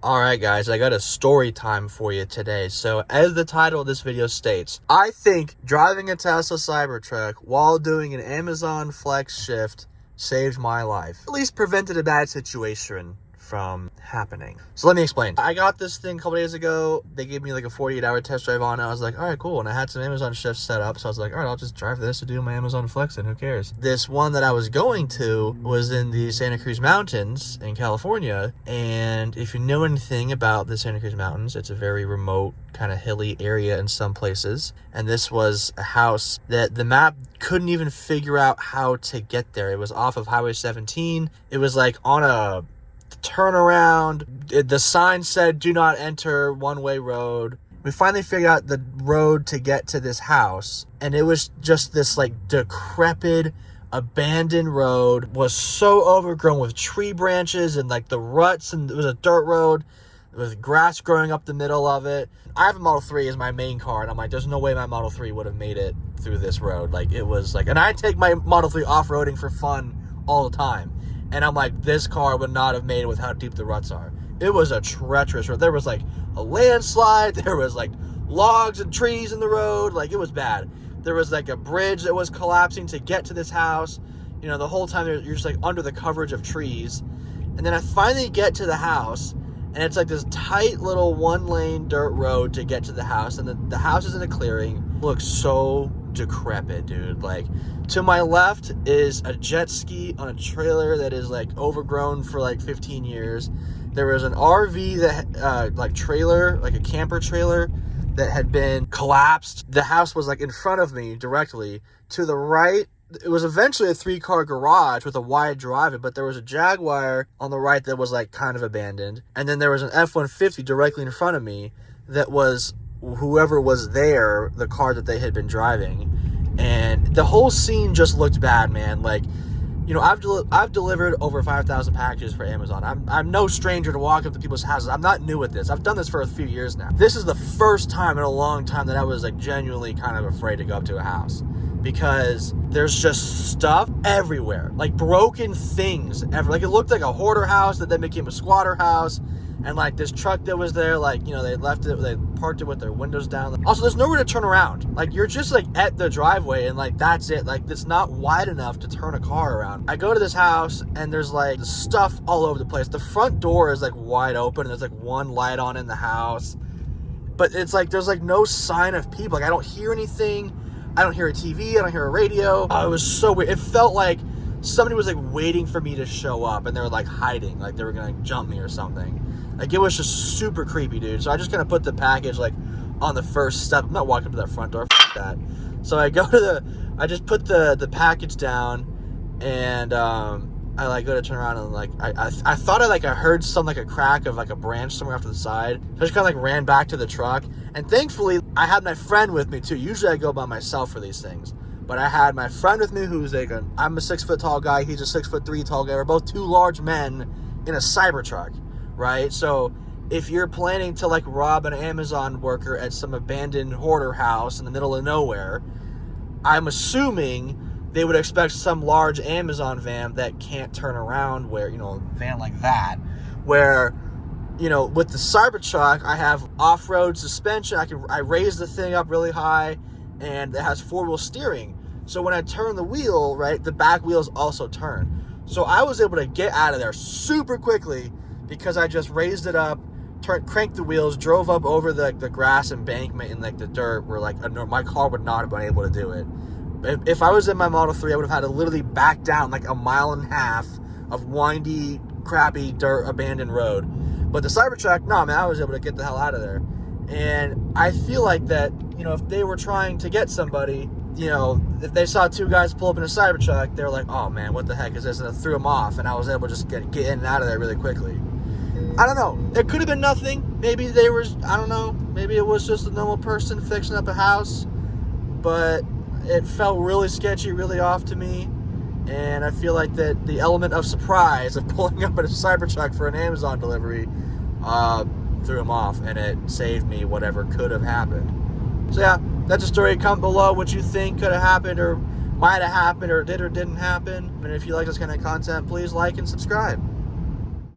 Alright guys, I got a story time for you today. So as the title of this video states, I think driving a Tesla CyberTruck while doing an Amazon Flex shift saved my life. At least prevented a bad situation from happening. So let me explain. I got this thing a couple days ago. They gave me like a 48-hour test drive on it. I was like, all right, cool. And I had some Amazon shifts set up. So I was like, all right, I'll just drive this to do my Amazon Flex and who cares? This one that I was going to was in the Santa Cruz Mountains in California. And if you know anything about the Santa Cruz Mountains, it's a very remote, kind of hilly area in some places. And this was a house that the map couldn't even figure out how to get there. It was off of Highway 17. It was like on a turnaround. The sign said do not enter one-way road. We finally figured out the road to get to this house, and it was just this like decrepit abandoned road. Was so overgrown with tree branches and like the ruts, and it was a dirt road with grass growing up the middle of it. I have a Model 3 as my main car, and I'm like, there's no way my Model 3 would have made it through this road. Like, it was like, and I take my Model 3 off-roading for fun all the time. And I'm like, this car would not have made it with how deep the ruts are. It was a treacherous road. There was like a landslide. There was like logs and trees in the road. Like, it was bad. There was like a bridge that was collapsing to get to this house. You know, the whole time you're just like under the coverage of trees. And then I finally get to the house, and it's like this tight little one-lane dirt road to get to the house. And the house is in a clearing. It looks so decrepit, dude. Like, to my left is a jet ski on a trailer that is like overgrown for like 15 years. There was an RV that like trailer, like a camper trailer that had been collapsed. The house was like in front of me directly. To the right, it was eventually a 3-car garage with a wide driveway, but there was a Jaguar on the right that was like kind of abandoned. And then there was an F-150 directly in front of me that was whoever was there, the car that they had been driving. And the whole scene just looked bad, man. Like, you know, I've delivered over 5,000 packages for Amazon. I'm no stranger to walking up to people's houses. I'm not new at this. I've done this for a few years now. This is the first time in a long time that I was like genuinely kind of afraid to go up to a house, because there's just stuff everywhere, like broken things like it looked like a hoarder house that then became a squatter house. And like this truck that was there, like, you know, they parked it with their windows down. Also, there's nowhere to turn around. Like, you're just like at the driveway, and like that's it. Like, it's not wide enough to turn a car around. I go to this house, and there's like stuff all over the place. The front door is like wide open, and there's like one light on in the house, but it's like there's like no sign of people. Like, I don't hear anything. I don't hear a TV. I don't hear a radio. Oh, it was so weird. It felt like somebody was like waiting for me to show up, and they were like hiding, like they were gonna jump me or something. Like, it was just super creepy, dude. So I just kind of put the package like on the first step. I'm not walking up to that front door. F that. So I just put the package down, and I like go to turn around, and like I thought I heard some like a crack of like a branch somewhere off to the side. So I just kind of like ran back to the truck, and thankfully I had my friend with me too. Usually I go by myself for these things, but I had my friend with me who's like I'm a 6 foot tall guy. He's a 6'3" tall guy. We're both two large men in a CyberTruck. Right? So if you're planning to like rob an Amazon worker at some abandoned hoarder house in the middle of nowhere, I'm assuming they would expect some large Amazon van that can't turn around, where, you know, a van like that, where, you know, with the CyberTruck, I have off-road suspension. I raise the thing up really high, and it has 4-wheel steering. So when I turn the wheel, right, the back wheels also turn. So I was able to get out of there super quickly, because I just raised it up, cranked the wheels, drove up over the grass embankment and like the dirt, where like my car would not have been able to do it. If I was in my Model 3, I would have had to literally back down like a mile and a half of windy, crappy, dirt, abandoned road. But the CyberTruck, no, man, I was able to get the hell out of there. And I feel like that, you know, if they were trying to get somebody, you know, if they saw 2 guys pull up in a CyberTruck, they're like, oh man, what the heck is this? And it threw them off, and I was able to just get in and out of there really quickly. I don't know. It could have been nothing. Maybe they were, I don't know. Maybe it was just a normal person fixing up a house. But it felt really sketchy, really off to me. And I feel like that the element of surprise of pulling up in a CyberTruck for an Amazon delivery threw him off. And it saved me whatever could have happened. So yeah, that's a story. Comment below what you think could have happened, or might have happened, or did or didn't happen. And if you like this kind of content, please like and subscribe.